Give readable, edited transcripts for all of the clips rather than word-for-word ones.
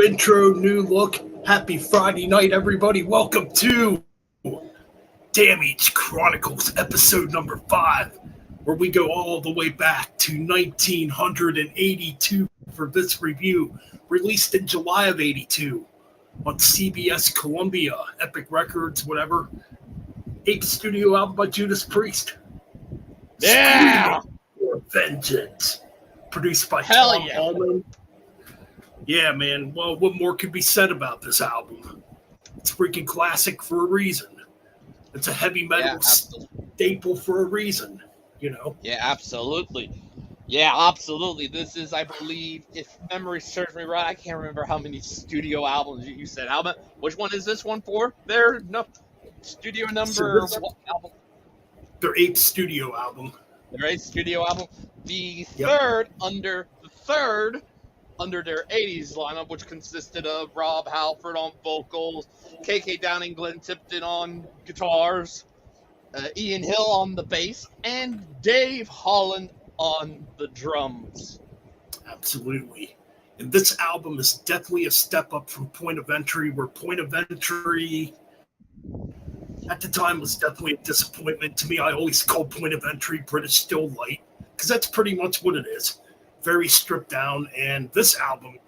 intro, new look. Happy Friday night, everybody. Welcome to Damage Chronicles, episode number 5, where we go all the way back to 1982 for this review, released in July of 82 on CBS Columbia, Epic Records, whatever. 8th studio album by Judas Priest. Yeah! Screaming for Vengeance. Produced by Hell Tom yeah. Allman. Yeah, man. Well, what more could be said about this album? It's a freaking classic for a reason. It's a heavy metal staple for a reason, you know? Yeah, absolutely. Yeah, absolutely. This is, I believe, if memory serves me right, I can't remember how many studio albums you said. Which one is this one for? Their studio number what album? Their 8th studio album. Their 8th studio album. The Yep. third under their 80s lineup, which consisted of Rob Halford on vocals, KK Downing, Glenn Tipton on guitars, Ian Hill on the bass, and Dave Holland on the drums. Absolutely. And this album is definitely a step up from Point of Entry, where Point of Entry at the time was definitely a disappointment to me. I always called Point of Entry British Still Light, because that's pretty much what it is. Very stripped down. And this album,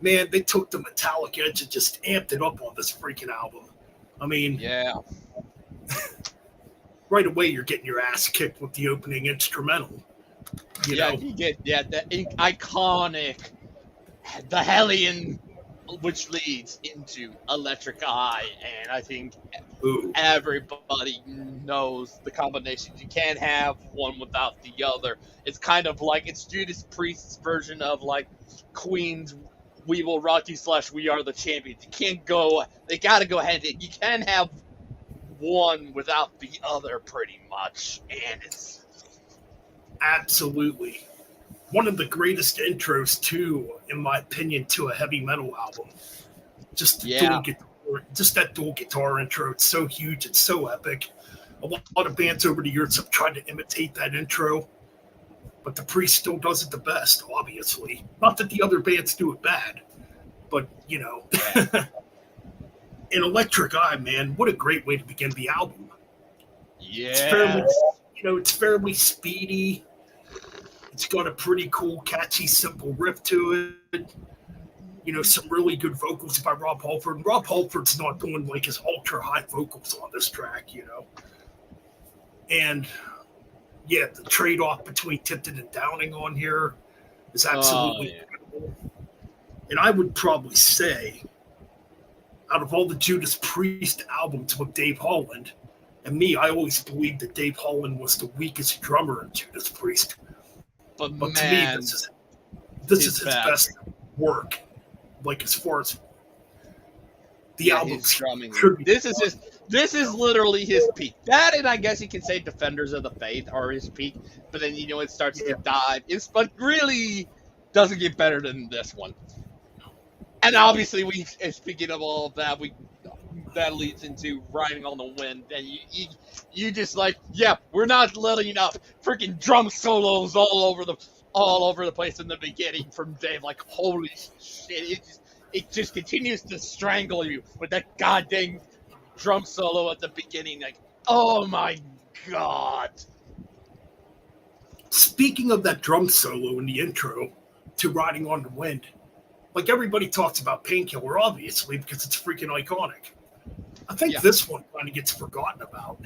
man, they took the metallic edge and just amped it up on this freaking album. I mean, Yeah. right away you're getting your ass kicked with the opening instrumental. You know? You get the iconic, the Hellion, which leads into Electric Eye, and I think everybody knows the combinations. You can't have one without the other. It's kind of like it's Judas Priest's version of like Queen's "We Will Rock You" / "We Are the Champions." You can't go. They got to go hand in. You can't have one without the other, pretty much, and it's absolutely one of the greatest intros too, in my opinion, to a heavy metal album. Just that dual guitar intro. It's so huge. It's so epic. A lot of bands over the years have tried to imitate that intro, but the Priest still does it the best, obviously. Not that the other bands do it bad, but, you know. In Electric Eye, man, what a great way to begin the album. Yeah. It's fairly speedy. It's got a pretty cool, catchy, simple riff to it. You know, some really good vocals by Rob Halford. Rob Halford's not doing like his ultra high vocals on this track, you know. And yeah, the trade-off between Tipton and Downing on here is absolutely incredible. And I would probably say, out of all the Judas Priest albums with Dave Holland, and me, I always believed that Dave Holland was the weakest drummer in Judas Priest. But man, to me, this is his best work. Like, as far as the album's drumming, this is literally his peak. That, and I guess you can say Defenders of the Faith are his peak. But then it starts to dive. But really doesn't get better than this one. And obviously, speaking of all of that, that leads into Riding on the Wind, and you just like, we're not letting enough freaking drum solos all over the place in the beginning from Dave. Like, holy shit, it just continues to strangle you with that goddamn drum solo at the beginning. Like, oh my god. Speaking of that drum solo in the intro to Riding on the Wind, like, everybody talks about Painkiller, obviously, because it's freaking iconic. I think this one kind of gets forgotten about,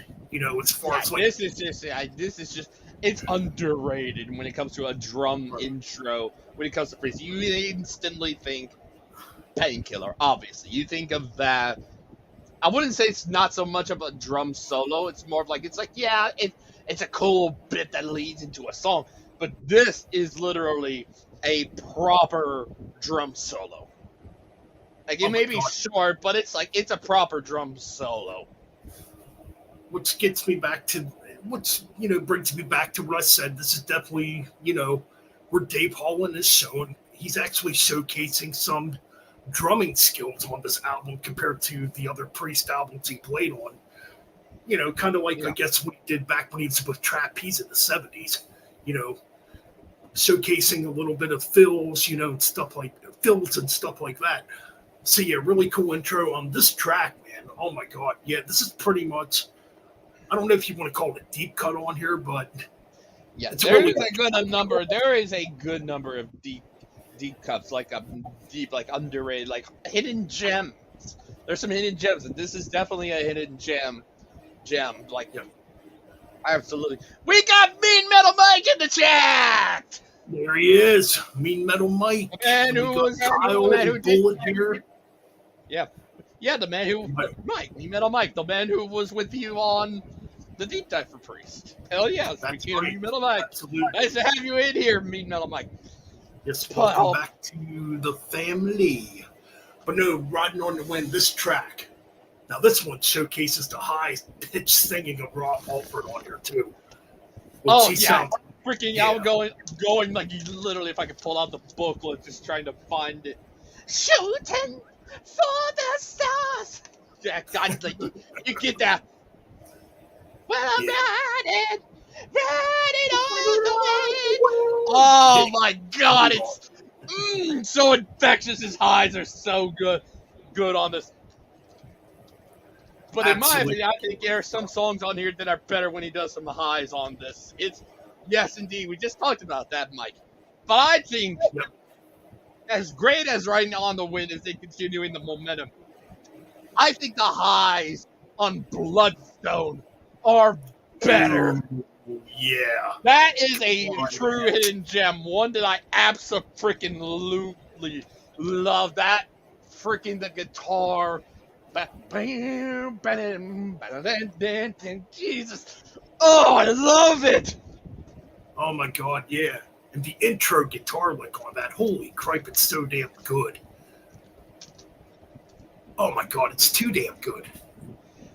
as far as like... This is just, it's underrated when it comes to a drum intro. When it comes to Priest, you instantly think Painkiller, obviously. You think of that. I wouldn't say it's not so much of a drum solo. It's more of like, it's a cool bit that leads into a song. But this is literally a proper drum solo. Like, it may be short, but it's a proper drum solo. Which brings me back to what I said. This is definitely, where Dave Holland is shown. He's actually showcasing some drumming skills on this album compared to the other Priest albums he played on. Kind of like, I guess, what he did back when he was with Trapeze in the 70s. showcasing a little bit of fills, and stuff like that. So yeah, really cool intro on this track, man. Oh my god, yeah, this is pretty much. I don't know if you want to call it a deep cut on here, but yeah, it's there really is a good number. There is a good number of deep cuts, like a deep, like underrated, like hidden gems. There's some hidden gems, and this is definitely a hidden gem. Like, yeah. Absolutely. We got Mean Metal Mike in the chat. There he is, Mean Metal Mike. The man who was Kyle the man who did Bullet here. Yeah, the man who Mean Metal Mike, the man who was with you on the deep dive for Priest. Hell yeah, speaking of Mean Metal Mike. Absolutely. Nice to have you in here, Mean Metal Mike. Yes, welcome back to the family. But no, riding on to win this track. Now this one showcases the high pitched singing of Rob Halford on here too. I'm going like literally. If I could pull out the booklet, just trying to find it. Shooting for the stars. Yeah, God, like you get that. Well, I'm riding on the wind. Oh my God, it's so infectious. His highs are so good on this. But in my opinion, I think there are some songs on here that are better when he does some highs on this. Yes, indeed. We just talked about that, Mike. But I think, as great as Riding on the Wind is, they continuing the momentum. I think the highs on Bloodstone are better. Yeah. That is a true hidden gem. One that I absolutely love. That freaking the guitar. Jesus. Oh, I love it. Oh my God, yeah. And the intro guitar lick on that, holy cripe, it's so damn good. Oh my God, it's too damn good.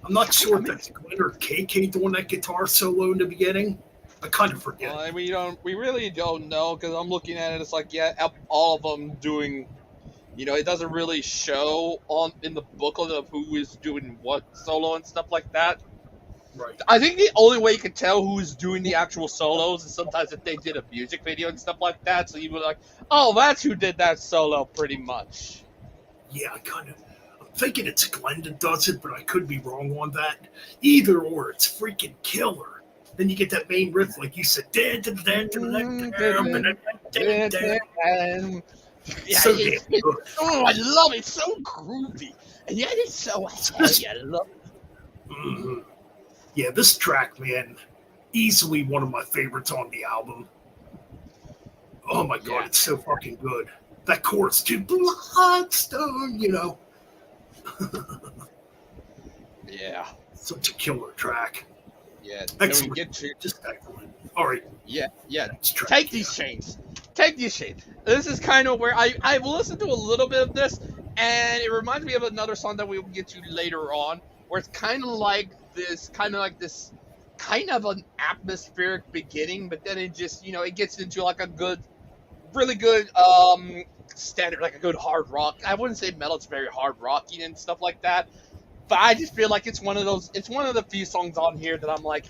I'm not sure if that's Glenn or KK doing that guitar solo in the beginning. I kind of forget. We really don't know, because I'm looking at it, it's like, yeah, all of them doing, it doesn't really show in the booklet of who is doing what solo and stuff like that. Right. I think the only way you can tell who's doing the actual solos is sometimes if they did a music video and stuff like that, so you were like, oh, that's who did that solo, pretty much. Yeah, I'm thinking it's Glenn that does it, but I could be wrong on that. Either or, it's freaking killer. Then you get that main riff, like you said. Yeah, so damn good. Oh, I love it. It's so groovy. And yet it's so heavy. I love it. Mm-hmm. Yeah, this track, man, easily one of my favorites on the album. Oh my God, it's so fucking good. That chorus, to Bloodstone, Yeah. Such a killer track. Yeah. Excellent. Just excellent. All right. Yeah. Take these chains. This is kind of where I've listened to a little bit of this, and it reminds me of another song that we will get to later on, where it's kind of like this kind of an atmospheric beginning, but then it just, it gets into like a really good standard, like a good hard rock. I wouldn't say metal, it's very hard rocky and stuff like that. But I just feel like it's one of the few songs on here that I'm like,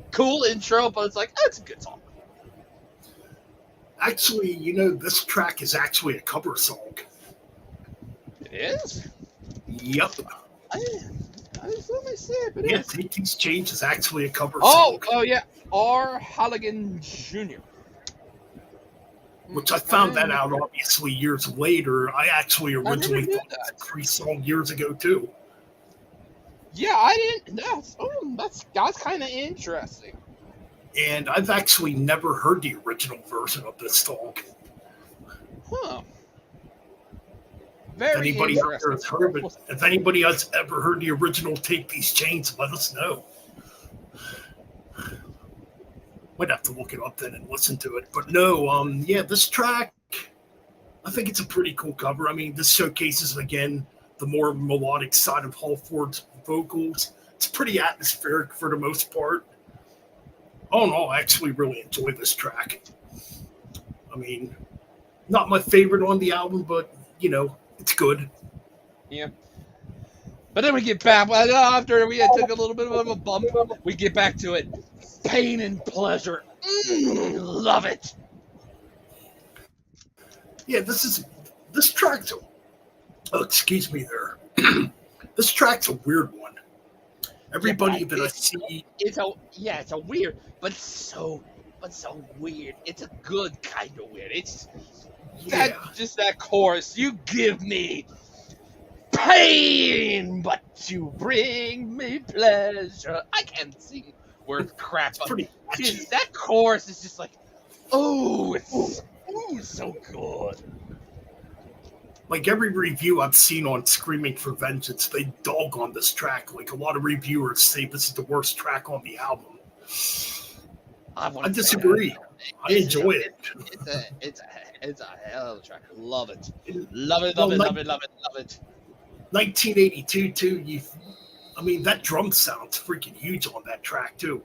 cool intro, but it's like, it's a good song. Actually, this track is actually a cover song. It is? Yep. Let me see if it is. Take These Chains is actually a cover song. Oh, yeah. R. Halligan Jr. Which I found that out, obviously, years later. I actually originally thought it was a Priest song years ago, too. Yeah, I didn't. That's kind of interesting. And I've actually never heard the original version of this song. Huh. If anybody out there has heard it, if anybody has ever heard the original Take These Chains, let us know. Might have to look it up then and listen to it. But no, this track, I think it's a pretty cool cover. I mean, this showcases, again, the more melodic side of Halford's vocals. It's pretty atmospheric for the most part. All in all, I actually really enjoy this track. I mean, not my favorite on the album, but, it's good. Yeah. But then we get back, after we took a little bit of a bump, we get back to it. Pain and Pleasure. Love it. Yeah, this track's excuse me there. This track's a weird one. Everybody that I see, it's a weird, but so weird. It's a good kind of weird. It's yeah, that chorus. You give me pain, but you bring me pleasure. I can't sing worth crap. it's pretty catchy. That chorus is just like, oh, it's so good. Like every review I've seen on Screaming for Vengeance, they dog on this track. Like a lot of reviewers say this is the worst track on the album. I disagree. I enjoy it. It's a hell of a track. Love it. 1982 too. That drum sound's freaking huge on that track too.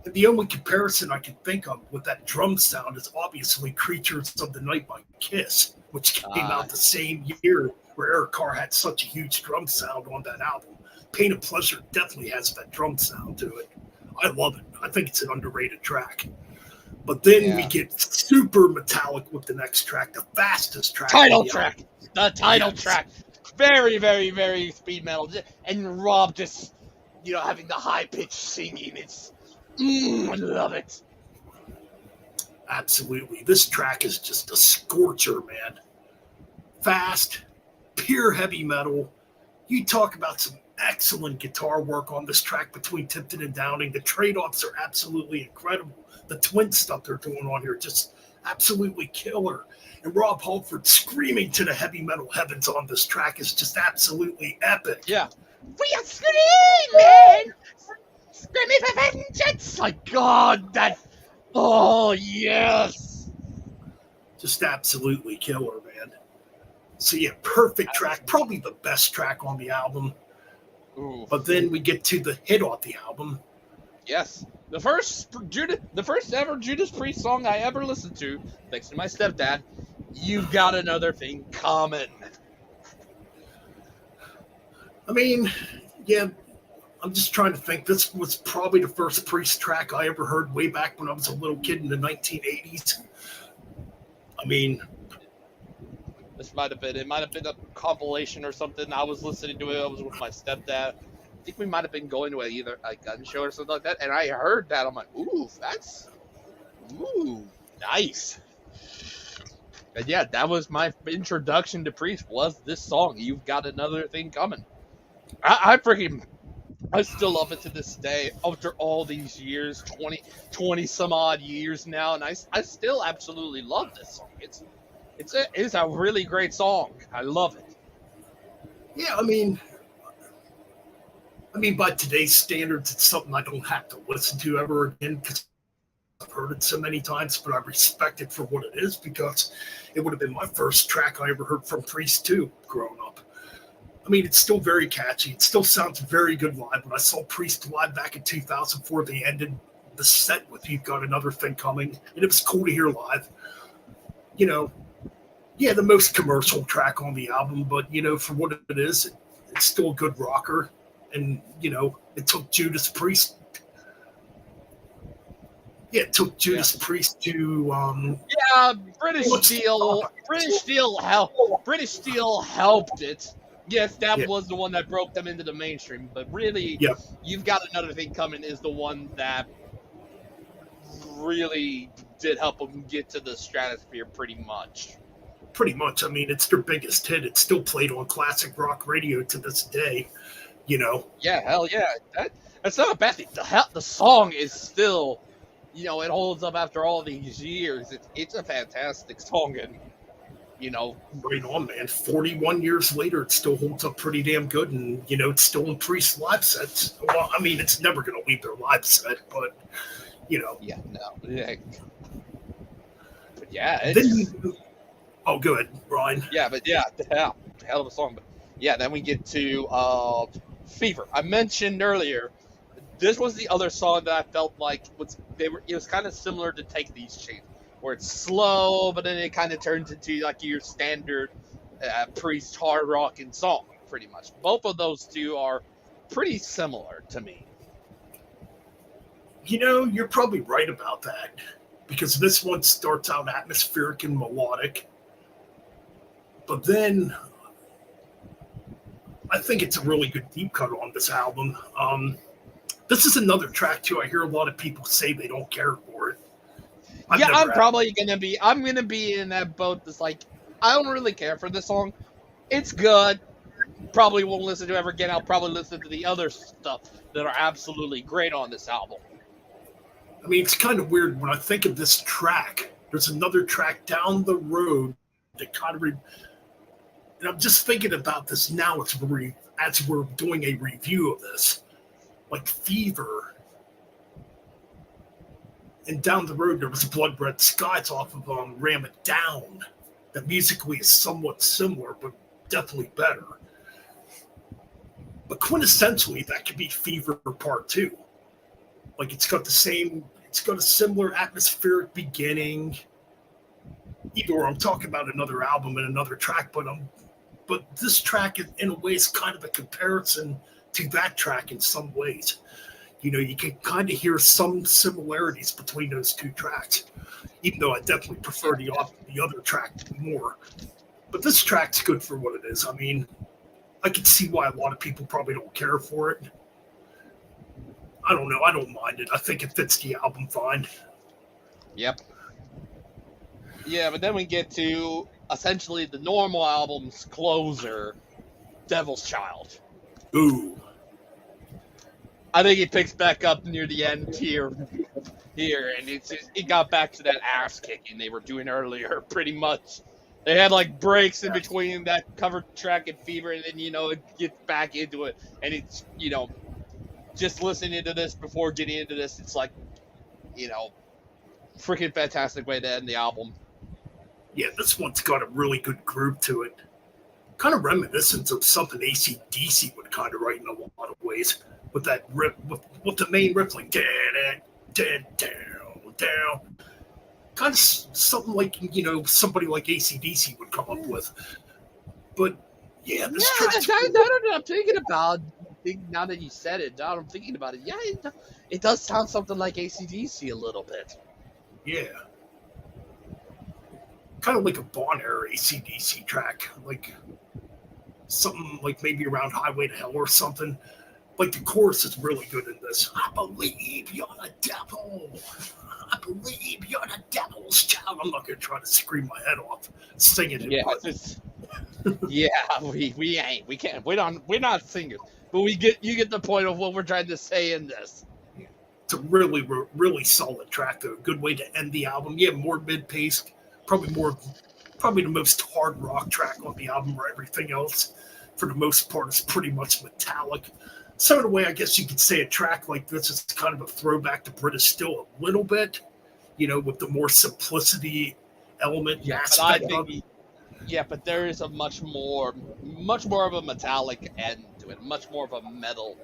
And the only comparison I can think of with that drum sound is obviously Creatures of the Night by Kiss, which came out the same year where Eric Carr had such a huge drum sound on that album. Pain of Pleasure definitely has that drum sound to it. I love it. I think it's an underrated track. But then we get super metallic with the next track, the fastest track. The title track. Very, very, very speed metal. And Rob just, having the high-pitched singing. It's, I love it. Absolutely. This track is just a scorcher, man. Fast, pure heavy metal. You talk about some excellent guitar work on this track between Tipton and Downing. The trade-offs are absolutely incredible. The twin stuff they're doing on here just absolutely killer. And Rob Halford screaming to the heavy metal heavens on this track is just absolutely epic. Yeah. We are screaming! Screaming for vengeance! My God, oh, yes! Just absolutely killer, man. So yeah, perfect track. Probably the best track on the album. Ooh. But then we get to the hit off the album. Yes. The first ever Judas Priest song I ever listened to, thanks to my stepdad, You've Got Another Thing Coming. Yeah, I'm just trying to think. This was probably the first Priest track I ever heard way back when I was a little kid in the 1980s. It might have been a compilation or something. I was listening to it. I was with my stepdad. I think we might have been going to either a gun show or something like that, and I heard that. I'm like, nice. And yeah, that was my introduction to Priest, was this song, You've Got Another Thing Coming. I still love it to this day, after all these years, 20 some odd years now, and I still absolutely love this song. It's a really great song. I love it. Yeah, by today's standards, it's something I don't have to listen to ever again because I've heard it so many times, but I respect it for what it is because it would have been my first track I ever heard from Priest too, growing up. It's still very catchy. It still sounds very good live. When I saw Priest live back in 2004, they ended the set with You've Got Another Thing Coming, and it was cool to hear live. The most commercial track on the album, but, for what it is, it's still a good rocker. And, it took Judas Priest. Yeah, it took Judas Priest to. British Steel helped it. Yes, that was the one that broke them into the mainstream. But really, You've Got Another Thing Coming is the one that really did help them get to the stratosphere pretty much. It's their biggest hit. It's still played on classic rock radio to this day. Yeah, hell yeah. That's not a bad thing. The song is still, it holds up after all these years. It's a fantastic song, and right on, man. 41 years later, it still holds up pretty damn good, and it's still in Priest live sets. Well, it's never going to leave their live set, but Yeah, no. Yeah. But yeah, oh, go ahead, Brian. Yeah, but yeah, hell of a song. But yeah, then we get to Fever. I mentioned earlier, this was the other song that I felt like it was kind of similar to Take These Chains, where it's slow, but then it kind of turns into like your standard Priest hard rocking song, pretty much. Both of those two are pretty similar to me. You're probably right about that, because this one starts out atmospheric and melodic, But then I think it's a really good deep cut on this album. This is another track too. I hear a lot of people say they don't care for it. I'm probably gonna be. I'm gonna be in that boat. That's like, I don't really care for this song. It's good. Probably won't listen to it ever again. I'll probably listen to the other stuff that are absolutely great on this album. I mean, it's kind of weird when I think of this track. There's another track down the road that kind of, and I'm just thinking about this now as we're doing a review of this, like Fever. And down the road, there was Blood Red Skies off of Ram It Down. That musically is somewhat similar, but definitely better. But quintessentially, that could be Fever Part 2. Like, it's got a similar atmospheric beginning. Either or, I'm talking about another album and another track, but this track, in a way, is kind of a comparison to that track in some ways. You know, you can kind of hear some similarities between those two tracks, even though I definitely prefer the other track more. But this track's good for what it is. I mean, I can see why a lot of people probably don't care for it. I don't know. I don't mind it. I think it fits the album fine. Yep. Yeah, but then we get to essentially the normal album's closer, Devil's Child. Ooh. I think it picks back up near the end here, and it got back to that ass kicking they were doing earlier, pretty much. They had like breaks in between that cover track and Fever, and then it gets back into it, and it's just listening to this before getting into this, it's like freaking fantastic way to end the album. Yeah, this one's got a really good groove to it. Kind of reminiscent of something AC/DC would kind of write in a lot of ways. With that riff, with the main riff, like down, kind of something like somebody like AC/DC would come up with. But yeah, this track. I'm thinking about. Now that you said it, now I'm thinking about it. Yeah, it does sound something like AC/DC a little bit. Yeah, kind of like a Bon era AC/DC track, like something like maybe around Highway to Hell or something. Like, the chorus is really good in this. I believe you're the devil. I believe you're the devil's child. I'm not going to try to scream my head off singing it. Yeah, we ain't. We can't. We're not singers. But you get the point of what we're trying to say in this. It's a really, really solid track, though. A good way to end the album. Yeah, more mid-paced. Probably the most hard rock track on the album, where everything else, for the most part, is pretty much metallic. So in a way, I guess you could say a track like this is kind of a throwback to British Steel a little bit, with the more simplicity element. But there is a much more of a metallic end to it, much more of a metal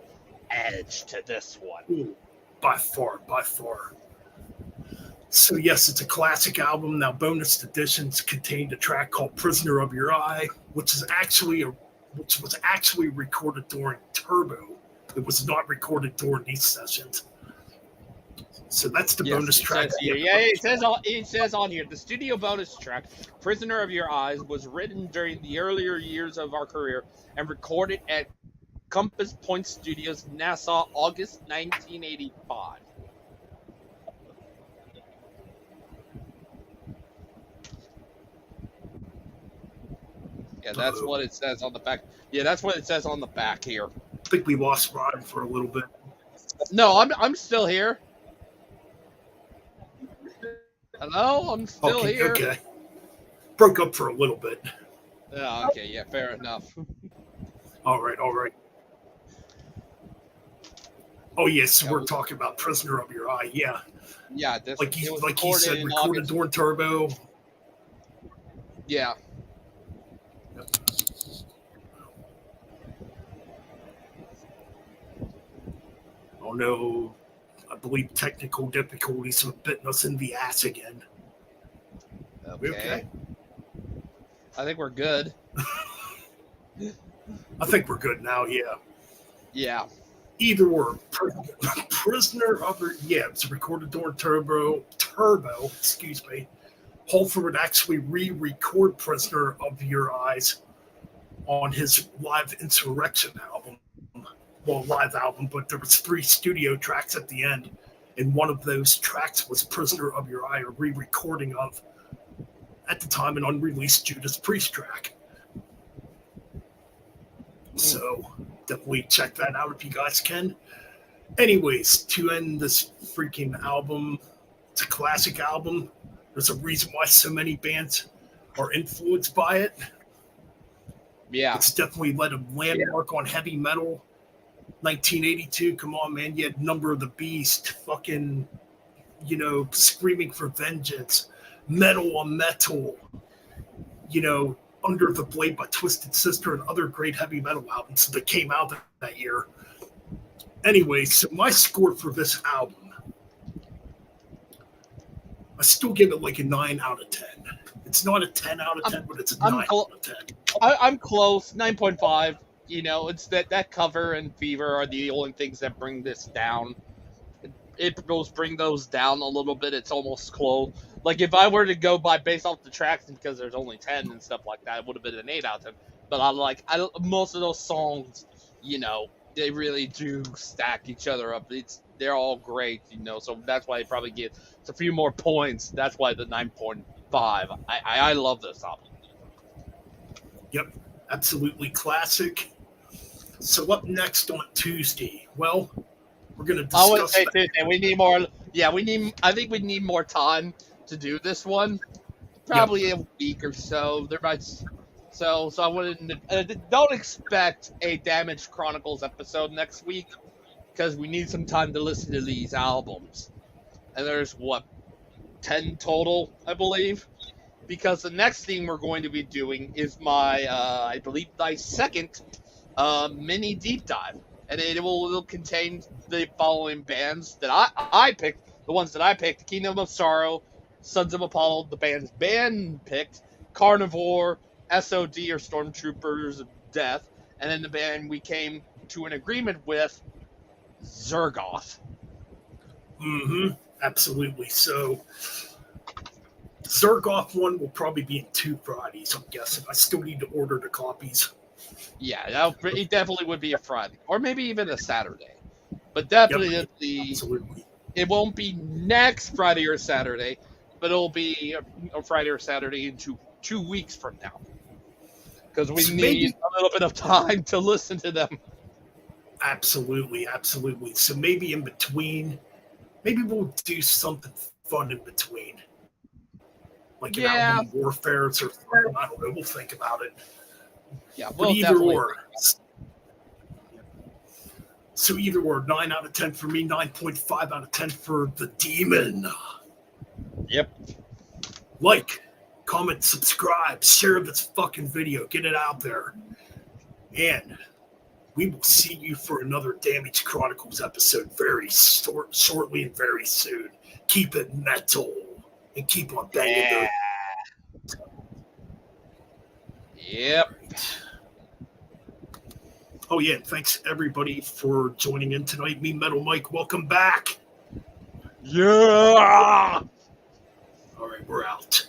edge to this one. Ooh, by far. So yes, it's a classic album. Now, bonus editions contained a track called "Prisoner of Your Eye," which was actually recorded during Turbo. It was not recorded during these sessions. So that's the bonus track. It says on here, the studio bonus track, "Prisoner of Your Eyes," was written during the earlier years of our career and recorded at Compass Point Studios, Nassau, August 1985. Yeah, that's what it says on the back. Yeah, that's what it says on the back here. I think we lost Rod for a little bit. No, I'm still here. Hello, I'm still here. Okay. Broke up for a little bit. Oh, okay, yeah, fair enough. All right. Oh yes, we're talking about "Prisoner of Your Eye." Yeah. Yeah, like he said, recorded during Turbo. Yeah. Oh no, I believe technical difficulties have bitten us in the ass again. Okay. I think we're good. I think we're good now, yeah. Yeah. Either or. Prisoner of Your... Yeah, it's recorded during Turbo, excuse me. Halford would actually re-record Prisoner of Your Eyes on his live Insurrection album. Well, live album, but there was 3 studio tracks at the end, and one of those tracks was Prisoner of Your Eye, a re-recording of, at the time, an unreleased Judas Priest track. So definitely check that out if you guys can. Anyways, to end this freaking album, it's a classic album. There's a reason why so many bands are influenced by it. Yeah. It's definitely led a landmark on heavy metal. 1982, come on, man. You had Number of the Beast, fucking, Screaming for Vengeance, Metal on Metal, Under the Blade by Twisted Sister, and other great heavy metal albums that came out that year. Anyway, so my score for this album, I still give it like a 9 out of 10. It's not a 10 out of 10, but it's a 9 out of 10. I'm close, 9.5. It's that cover and Fever are the only things that bring this down. It goes bring those down a little bit. It's almost close. Like if I were to go by based off the tracks, because there's only 10 and stuff like that, it would have been an 8 out of 10. But most of those songs, they really do stack each other up. They're all great, so that's why it probably gets a few more points. That's why the 9.5. I love this album. Yep, absolutely classic. So up next on Tuesday, well, we're going to discuss. I would say Tuesday. We need more. Yeah, I think we need more time to do this one. Probably a week or so. So I wouldn't. Don't expect a Damaged Chronicles episode next week because we need some time to listen to these albums. And there's 10 total, I believe. Because the next thing we're going to be doing is I believe my second mini deep dive, and it will contain the following bands that I picked, the ones that I picked: Kingdom of Sorrow, Sons of Apollo, the band's band picked, Carnivore, SOD or Stormtroopers of Death, and then the band we came to an agreement with, Zergoth. Absolutely. So Zergoth one will probably be in 2 Fridays, I'm guessing. I still need to order the copies. Yeah, it definitely would be a Friday, or maybe even a Saturday. But definitely, absolutely. It won't be next Friday or Saturday, but it'll be a Friday or Saturday in 2 weeks from now. Because we need a little bit of time to listen to them. Absolutely. So maybe in between, maybe we'll do something fun in between. Like an album warfare or something. I don't know. We'll think about it. Yeah, but either or. So either or, 9 out of 10 for me, 9.5 out of 10 for the Demon. Yep. Like, comment, subscribe, share this fucking video, get it out there. And we will see you for another Damaged Chronicles episode very shortly and very soon. Keep it metal and keep on banging those. Yep. Oh, yeah. Thanks, everybody, for joining in tonight. Me, Metal Mike, welcome back. Yeah. All right, we're out.